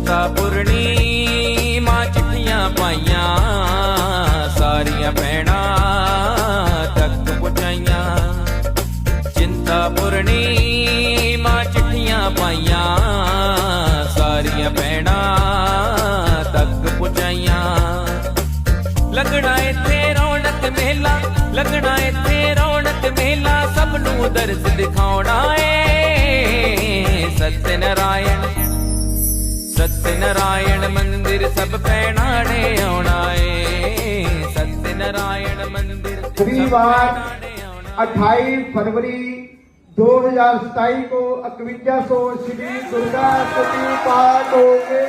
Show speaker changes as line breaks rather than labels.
चिंतापुरनी मां चिट्ठियां पाइयां सारियां भैणां तक पहुंचाइयां। चिंतापुरनी मां चिट्ठियां पाइयां सारियां भैणां तक पहुंचाइयां। लगना इत्थे रौनक मेला, लगना इत्थे रौनक मेला, सब नूं दर्श दिखाउणा ए सत्यनारायण। सत्यनारायण मंदिर सब भैणां ने आउणा ए सत्यनारायण मंदिर
शनिवार 28 फरवरी 2027 को 5100 श्री दुर्गा स्तुति पाठ होंगे।